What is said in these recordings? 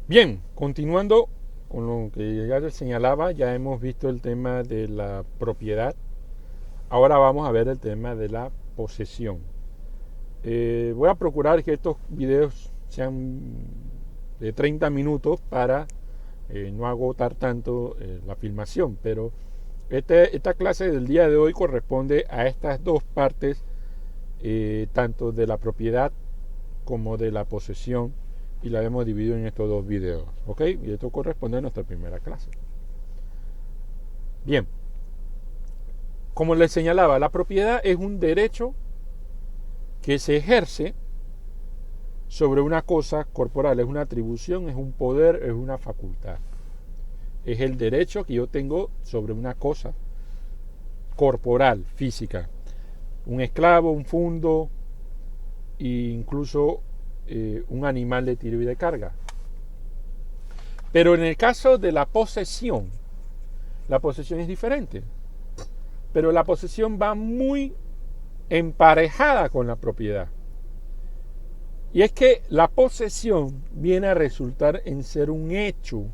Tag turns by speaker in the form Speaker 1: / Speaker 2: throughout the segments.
Speaker 1: Bien, continuando con lo que ya les señalaba, ya hemos visto el tema de la propiedad. Ahora vamos a ver el tema de la posesión. Voy a procurar que estos videos sean de 30 minutos para no agotar tanto la filmación, pero esta clase del día de hoy corresponde a estas dos partes, tanto de la propiedad como de la posesión, y la hemos dividido en estos dos videos, ¿ok? Y esto corresponde a nuestra primera clase. Bien, como les señalaba, la propiedad es un derecho que se ejerce sobre una cosa corporal, es una atribución, es un poder, es una facultad. Es el derecho que yo tengo sobre una cosa corporal, física. Un esclavo, un fundo e incluso un animal de tiro y de carga. Pero en el caso de la posesión es diferente. Pero la posesión va muy emparejada con la propiedad. Y es que la posesión viene a resultar en ser un hecho.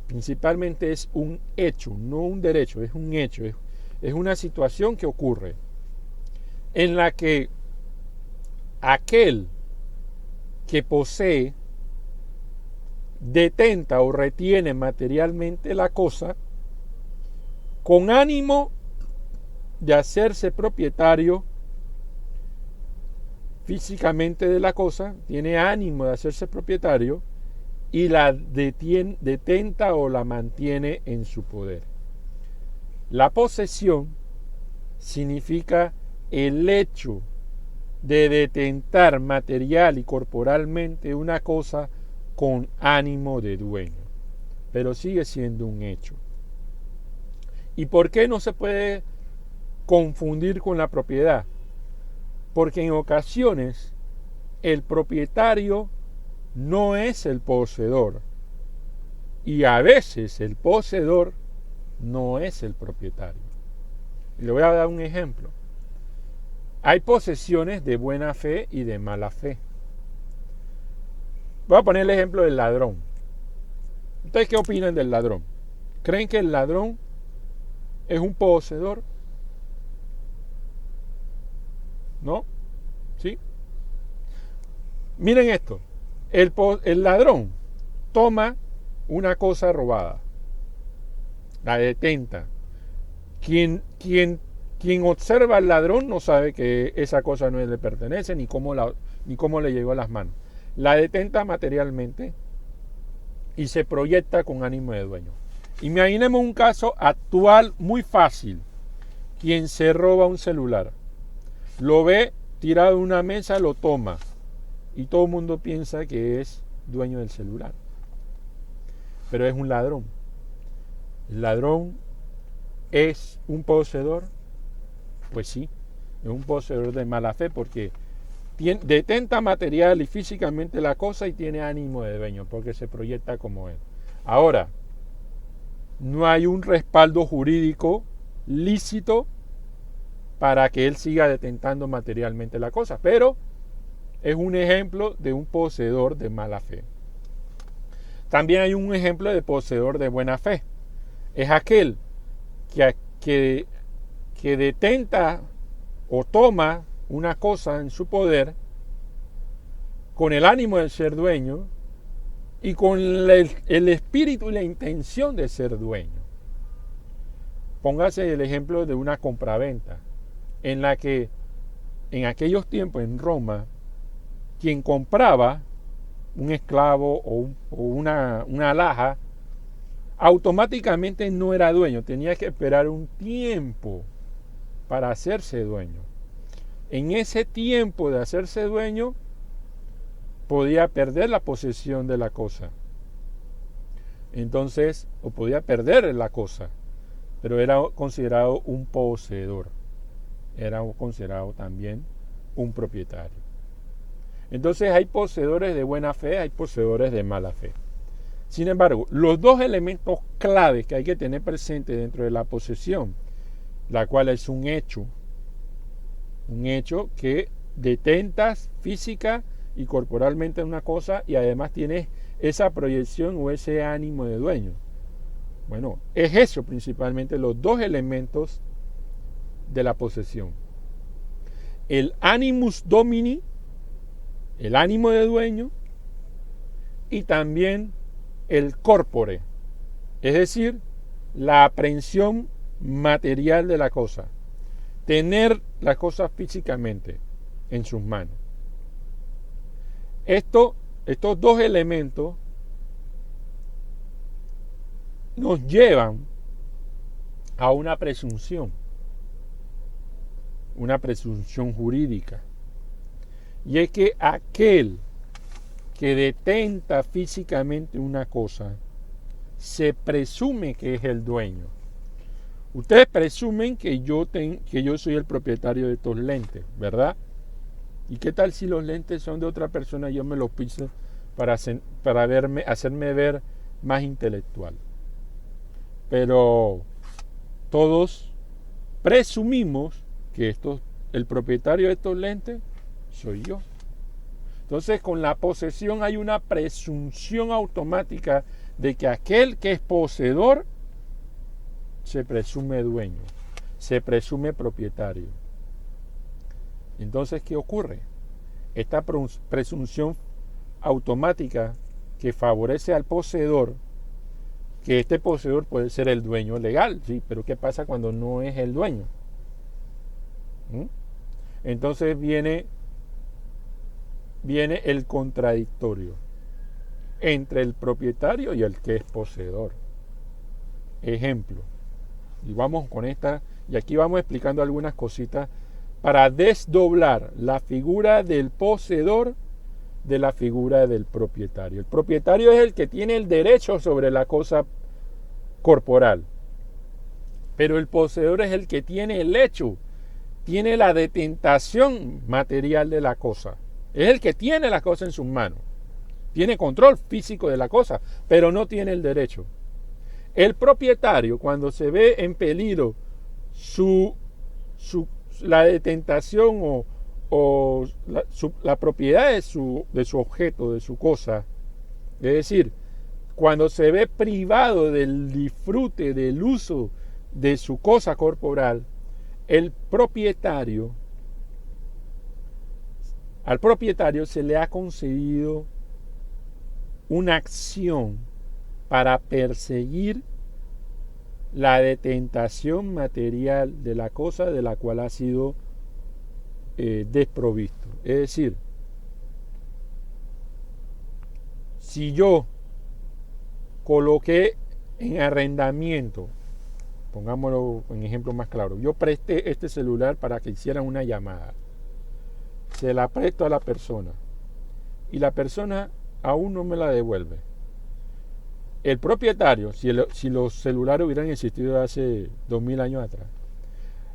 Speaker 1: Principalmente es un hecho, no un derecho, es un hecho. Es una situación que ocurre en la que aquel que posee detenta o retiene materialmente la cosa con ánimo de hacerse propietario físicamente de la cosa, tiene ánimo de hacerse propietario y la detenta o la mantiene en su poder. La posesión significa el hecho de detentar material y corporalmente una cosa con ánimo de dueño, pero sigue siendo un hecho. ¿Y por qué no se puede confundir con la propiedad? Porque en ocasiones el propietario no es el poseedor y a veces el poseedor no es el propietario. Y le voy a dar un ejemplo. Hay posesiones de buena fe y de mala fe. Voy a poner el ejemplo del ladrón. ¿Ustedes qué opinan del ladrón? ¿Creen que el ladrón es un poseedor? ¿No? ¿Sí? Miren esto. El ladrón toma una cosa robada, la detenta. Quien observa al ladrón no sabe que esa cosa no le pertenece ni cómo le llegó a las manos. La detenta materialmente y se proyecta con ánimo de dueño. Imaginemos un caso actual muy fácil. Quien se roba un celular, lo ve tirado en una mesa, lo toma y todo el mundo piensa que es dueño del celular, pero es un ladrón. ¿El ladrón es un poseedor? Pues sí, es un poseedor de mala fe porque detenta material y físicamente la cosa y tiene ánimo de dueño porque se proyecta como él. Ahora, no hay un respaldo jurídico lícito para que él siga detentando materialmente la cosa, pero es un ejemplo de un poseedor de mala fe. También hay un ejemplo de poseedor de buena fe. Es aquel que detenta o toma una cosa en su poder con el ánimo de ser dueño y con el espíritu y la intención de ser dueño. Póngase el ejemplo de una compraventa en la que en aquellos tiempos en Roma quien compraba un esclavo o una alhaja automáticamente no era dueño, tenía que esperar un tiempo para hacerse dueño. En ese tiempo de hacerse dueño podía perder la posesión de la cosa. Entonces, o podía perder la cosa, pero era considerado un poseedor. Era considerado también un propietario. Entonces hay poseedores de buena fe, hay poseedores de mala fe. Sin embargo, los dos elementos claves que hay que tener presente dentro de la posesión, la cual es un hecho que detentas física y corporalmente una cosa y además tienes esa proyección o ese ánimo de dueño? Bueno, es eso principalmente los dos elementos de la posesión. El animus domini, el ánimo de dueño, y también el corpore, es decir, la aprehensión material de la cosa, tener las cosas físicamente en sus manos. Estos dos elementos nos llevan a una presunción jurídica, y es que aquel que detenta físicamente una cosa se presume que es el dueño. Ustedes presumen que yo soy el propietario de estos lentes, ¿verdad? ¿Y qué tal si los lentes son de otra persona y yo me los piso para hacerme ver más intelectual? Pero todos presumimos que el propietario de estos lentes soy yo. Entonces, con la posesión hay una presunción automática de que aquel que es poseedor se presume dueño, se presume propietario. Entonces, ¿qué ocurre? Esta presunción automática que favorece al poseedor, que este poseedor puede ser el dueño legal, sí, pero ¿qué pasa cuando no es el dueño? Entonces viene el contradictorio entre el propietario y el que es poseedor. Ejemplo, y vamos con esta, y aquí vamos explicando algunas cositas para desdoblar la figura del poseedor de la figura del propietario. El propietario es el que tiene el derecho sobre la cosa corporal, pero el poseedor es el que tiene el hecho, tiene la detentación material de la cosa. Es el que tiene la cosa en sus manos. Tiene control físico de la cosa, pero no tiene el derecho. El propietario, cuando se ve en peligro la detentación o la propiedad de su objeto, de su cosa, es decir, cuando se ve privado del disfrute, del uso de su cosa corporal, al propietario se le ha concedido una acción para perseguir la detentación material de la cosa de la cual ha sido desprovisto. Es decir, si yo coloqué en arrendamiento, pongámoslo en ejemplo más claro, yo presté este celular para que hicieran una llamada, se la presto a la persona y la persona aún no me la devuelve. El propietario, si los celulares hubieran existido hace 2000 años atrás,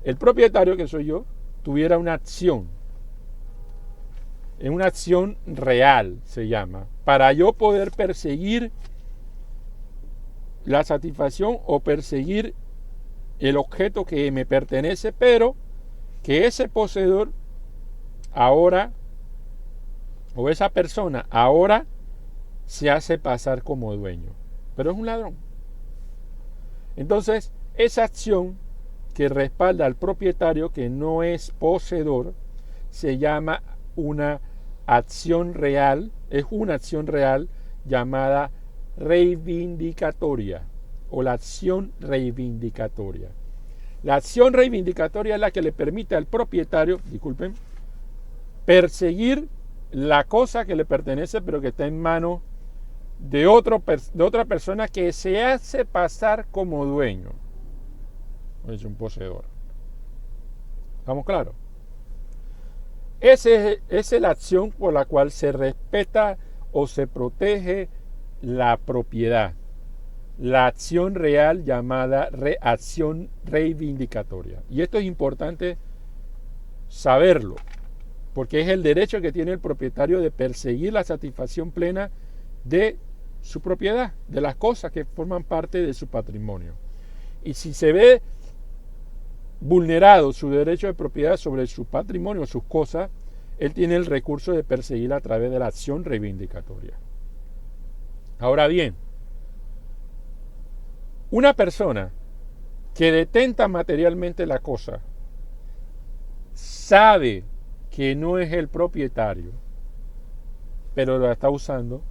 Speaker 1: el propietario, que soy yo, tuviera una acción real, se llama, para yo poder perseguir la satisfacción o perseguir el objeto que me pertenece, pero que ese poseedor ahora, o esa persona ahora, se hace pasar como dueño, pero es un ladrón. Entonces, esa acción que respalda al propietario, que no es poseedor, se llama una acción real, es una acción real llamada reivindicatoria, o la acción reivindicatoria. La acción reivindicatoria es la que le permite al propietario, perseguir la cosa que le pertenece, pero que está en manos de otra persona que se hace pasar como dueño. Es un poseedor. ¿Estamos claros? Esa es la acción por la cual se respeta o se protege la propiedad. La acción real llamada acción reivindicatoria. Y esto es importante saberlo, porque es el derecho que tiene el propietario de perseguir la satisfacción plena de su propiedad, de las cosas que forman parte de su patrimonio. Y si se ve vulnerado su derecho de propiedad sobre su patrimonio, sus cosas, él tiene el recurso de perseguir a través de la acción reivindicatoria. Ahora bien, una persona que detenta materialmente la cosa sabe que no es el propietario, pero la está usando,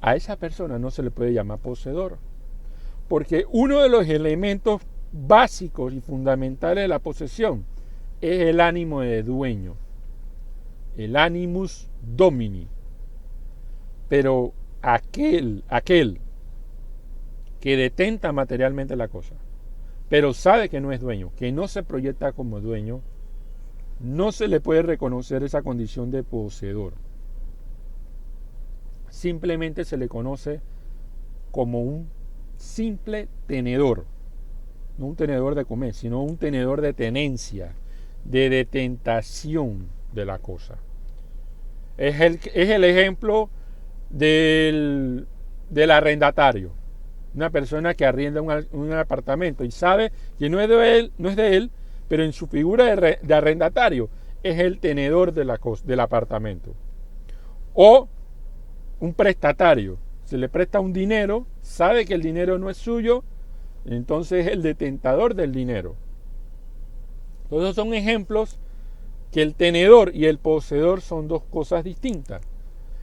Speaker 1: a esa persona no se le puede llamar poseedor. Porque uno de los elementos básicos y fundamentales de la posesión es el ánimo de dueño, el animus domini. Pero aquel que detenta materialmente la cosa, pero sabe que no es dueño, que no se proyecta como dueño, no se le puede reconocer esa condición de poseedor. Simplemente se le conoce como un simple tenedor, no un tenedor de comer, sino un tenedor de tenencia, de detentación de la cosa. Es el ejemplo del arrendatario, una persona que arrienda un apartamento y sabe que no es de él, pero en su figura de arrendatario es el tenedor del apartamento. O un prestatario, se le presta un dinero, sabe que el dinero no es suyo, entonces es el detentador del dinero. Entonces son ejemplos que el tenedor y el poseedor son dos cosas distintas.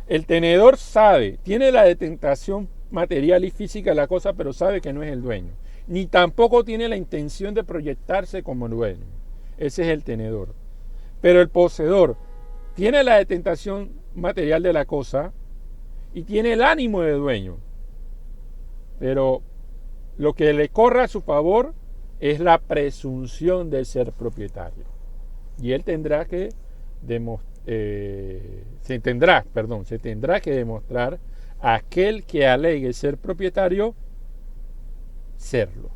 Speaker 1: El tenedor sabe, tiene la detentación material y física de la cosa, pero sabe que no es el dueño. Ni tampoco tiene la intención de proyectarse como dueño. Ese es el tenedor. Pero el poseedor tiene la detentación material de la cosa y tiene el ánimo de dueño. Pero lo que le corre a su favor es la presunción de ser propietario. Y él tendrá que se tendrá que demostrar a aquel que alegue ser propietario serlo.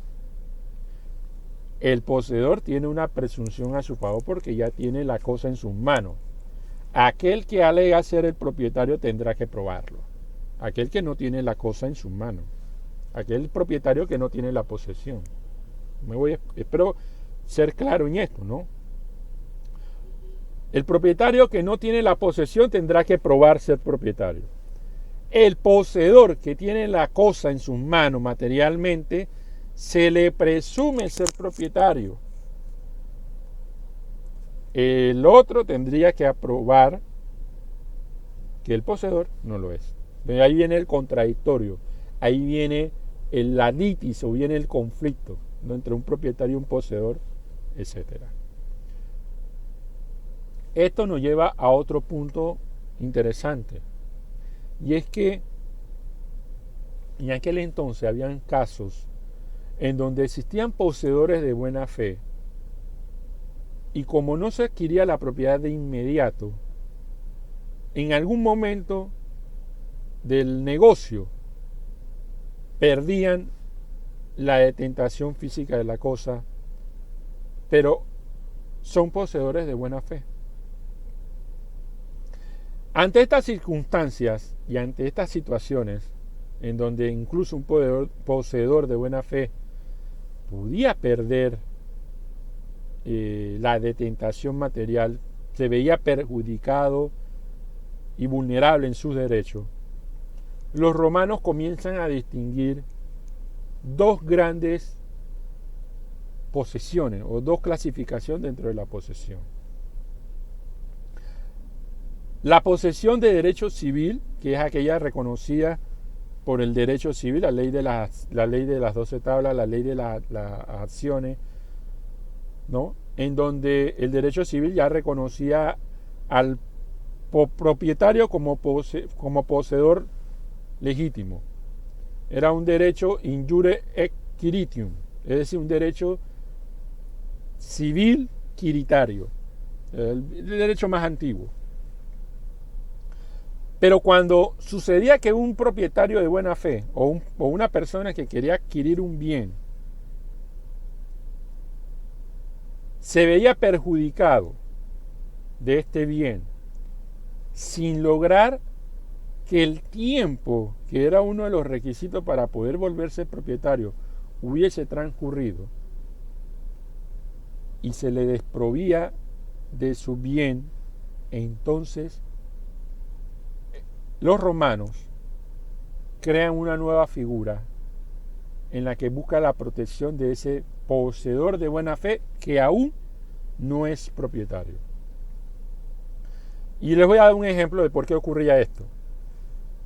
Speaker 1: El poseedor tiene una presunción a su favor porque ya tiene la cosa en sus manos. Aquel que alega ser el propietario tendrá que probarlo. Aquel que no tiene la cosa en sus manos. Aquel propietario que no tiene la posesión. Espero ser claro en esto, ¿no? El propietario que no tiene la posesión tendrá que probar ser propietario. El poseedor que tiene la cosa en sus manos materialmente, se le presume ser propietario. El otro tendría que aprobar que el poseedor no lo es. Ahí viene el contradictorio, ahí viene la litis o viene el conflicto, ¿no?, entre un propietario y un poseedor, etc. Esto nos lleva a otro punto interesante, y es que en aquel entonces habían casos en donde existían poseedores de buena fe, y como no se adquiría la propiedad de inmediato, en algún momento del negocio perdían la detentación física de la cosa, pero son poseedores de buena fe. Ante estas circunstancias y ante estas situaciones, en donde incluso un poseedor de buena fe podía perder la detentación material, se veía perjudicado y vulnerable en sus derechos, los romanos comienzan a distinguir dos grandes posesiones o dos clasificaciones dentro de la posesión. La posesión de derecho civil, que es aquella reconocida por el derecho civil, la ley de las 12 tablas, la ley de las acciones, ¿no?, en donde el derecho civil ya reconocía al propietario como poseedor legítimo. Era un derecho in iure et quiritium, es decir, un derecho civil quiritario, el derecho más antiguo. Pero cuando sucedía que un propietario de buena fe o una persona que quería adquirir un bien se veía perjudicado de este bien sin lograr que el tiempo, que era uno de los requisitos para poder volverse propietario, hubiese transcurrido, y se le desprovía de su bien, entonces los romanos crean una nueva figura en la que busca la protección de ese poseedor de buena fe que aún no es propietario. Y les voy a dar un ejemplo de por qué ocurría esto.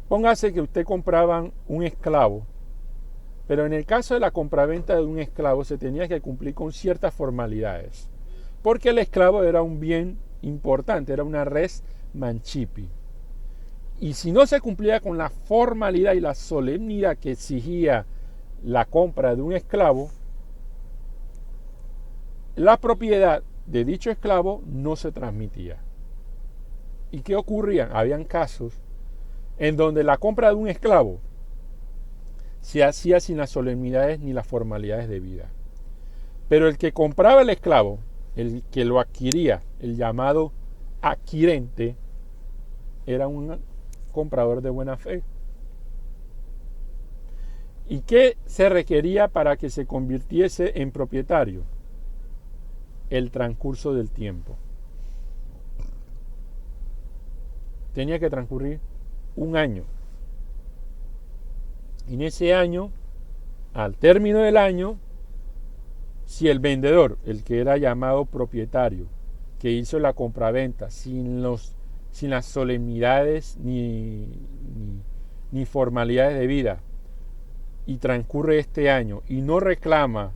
Speaker 1: Póngase que usted compraban un esclavo, pero en el caso de la compraventa de un esclavo se tenía que cumplir con ciertas formalidades, porque el esclavo era un bien importante, era una res mancipi. Y si no se cumplía con la formalidad y la solemnidad que exigía la compra de un esclavo, la propiedad de dicho esclavo no se transmitía. ¿Y qué ocurría? Habían casos en donde la compra de un esclavo se hacía sin las solemnidades ni las formalidades debidas. Pero el que compraba el esclavo, el que lo adquiría, el llamado adquirente, era un comprador de buena fe. ¿Y qué se requería para que se convirtiese en propietario? El transcurso del tiempo. Tenía que transcurrir un año. Y en ese año, al término del año, si el vendedor, el que era llamado propietario, que hizo la compraventa sin las solemnidades ni formalidades debidas, y transcurre este año y no reclama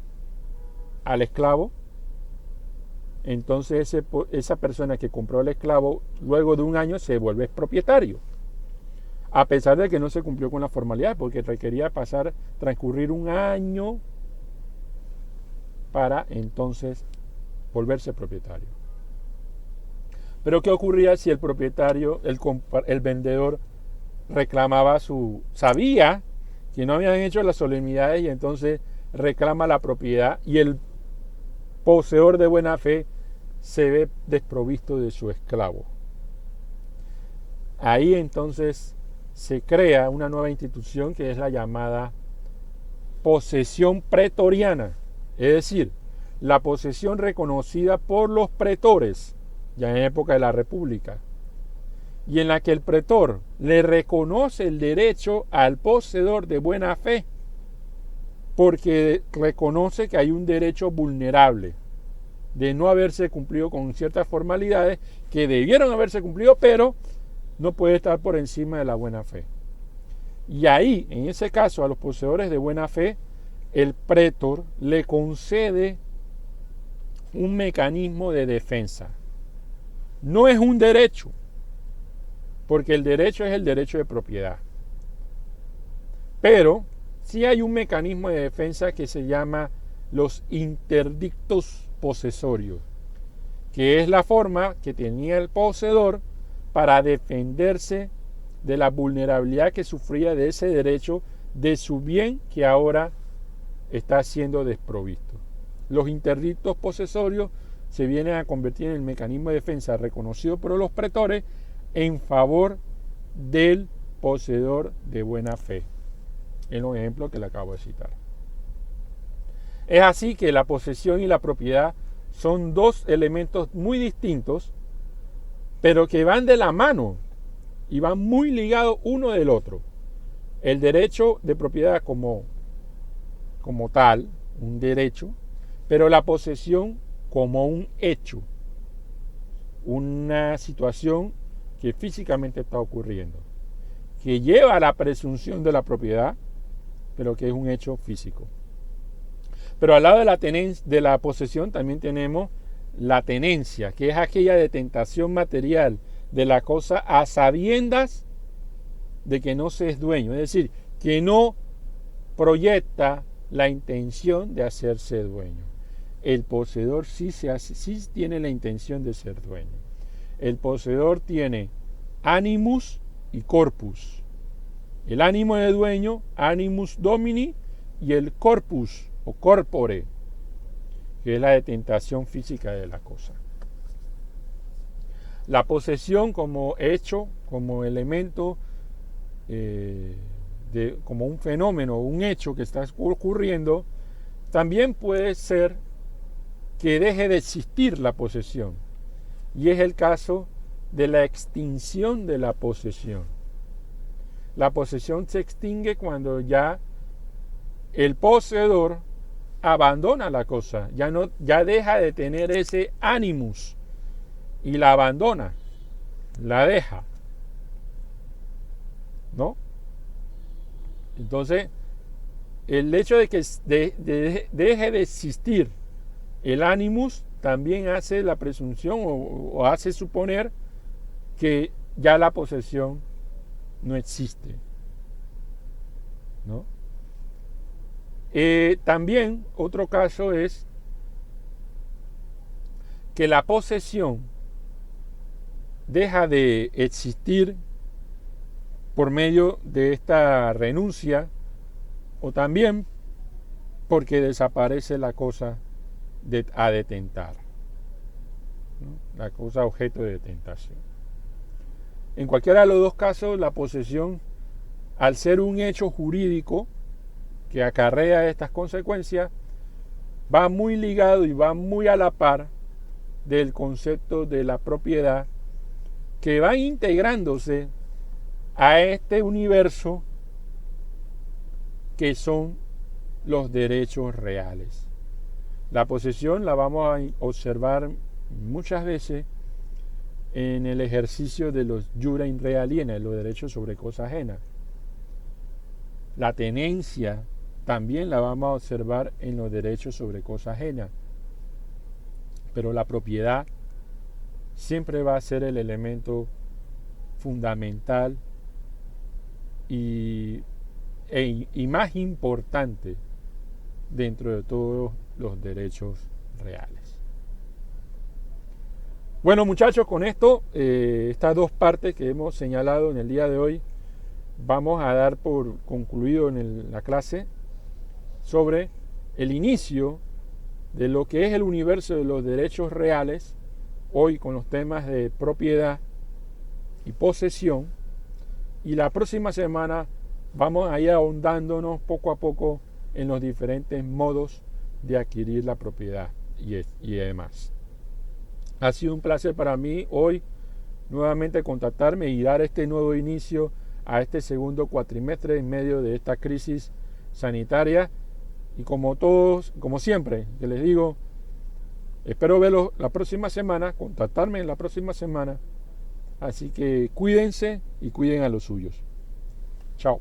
Speaker 1: al esclavo, entonces esa persona que compró el esclavo luego de un año se vuelve propietario, a pesar de que no se cumplió con la formalidad, porque requería transcurrir un año para entonces volverse propietario. Pero ¿qué ocurría si el propietario, el vendedor, reclamaba sabía que no habían hecho las solemnidades y entonces reclama la propiedad y el poseedor de buena fe se ve desprovisto de su esclavo? Ahí entonces se crea una nueva institución que es la llamada posesión pretoriana, es decir, la posesión reconocida por los pretores, ya en época de la República, y en la que el pretor le reconoce el derecho al poseedor de buena fe, porque reconoce que hay un derecho vulnerable de no haberse cumplido con ciertas formalidades que debieron haberse cumplido, pero no puede estar por encima de la buena fe. Y ahí, en ese caso, a los poseedores de buena fe, el pretor le concede un mecanismo de defensa. No es un derecho, porque el derecho es el derecho de propiedad. Pero sí hay un mecanismo de defensa que se llama los interdictos posesorios, que es la forma que tenía el poseedor para defenderse de la vulnerabilidad que sufría de ese derecho de su bien que ahora está siendo desprovisto. Los interdictos posesorios se vienen a convertir en el mecanismo de defensa reconocido por los pretores en favor del poseedor de buena fe, en los ejemplos que le acabo de citar. Es así que la posesión y la propiedad son dos elementos muy distintos, pero que van de la mano y van muy ligados uno del otro. El derecho de propiedad como tal, un derecho, pero la posesión como un hecho, una situación que físicamente está ocurriendo, que lleva a la presunción de la propiedad, pero que es un hecho físico. Pero al lado de la posesión también tenemos la tenencia, que es aquella detentación material de la cosa a sabiendas de que no se es dueño, es decir, que no proyecta la intención de hacerse dueño. El poseedor sí tiene la intención de ser dueño. El poseedor tiene animus y corpus. El ánimo de dueño, animus domini, y el corpus o corpore, que es la detentación física de la cosa. La posesión como hecho, como elemento, como un fenómeno, un hecho que está ocurriendo, también puede ser que deje de existir la posesión. Y es el caso de la extinción de la posesión. La posesión se extingue cuando ya el poseedor abandona la cosa, ya deja de tener ese animus y la abandona, la deja, ¿no? Entonces, el hecho de que deje de existir el animus también hace la presunción o hace suponer que ya la posesión no existe, ¿no? También otro caso es que la posesión deja de existir por medio de esta renuncia o también porque desaparece la cosa a detentar, ¿no? La cosa objeto de tentación. En cualquiera de los dos casos, la posesión, al ser un hecho jurídico que acarrea estas consecuencias, va muy ligado y va muy a la par del concepto de la propiedad, que va integrándose a este universo que son los derechos reales. La posesión la vamos a observar muchas veces en el ejercicio de los jura in re aliena, los derechos sobre cosa ajena. La tenencia también la vamos a observar en los derechos sobre cosa ajena. Pero la propiedad siempre va a ser el elemento fundamental y más importante dentro de todos los derechos reales. Bueno, muchachos, con esto, estas dos partes que hemos señalado en el día de hoy, vamos a dar por concluido en la clase sobre el inicio de lo que es el universo de los derechos reales, hoy con los temas de propiedad y posesión, y la próxima semana vamos a ir ahondándonos poco a poco en los diferentes modos de adquirir la propiedad y demás. Ha sido un placer para mí hoy nuevamente contactarme y dar este nuevo inicio a este segundo cuatrimestre en medio de esta crisis sanitaria. Y como siempre, que les digo, espero verlos la próxima semana, contactarme en la próxima semana. Así que cuídense y cuiden a los suyos. Chao.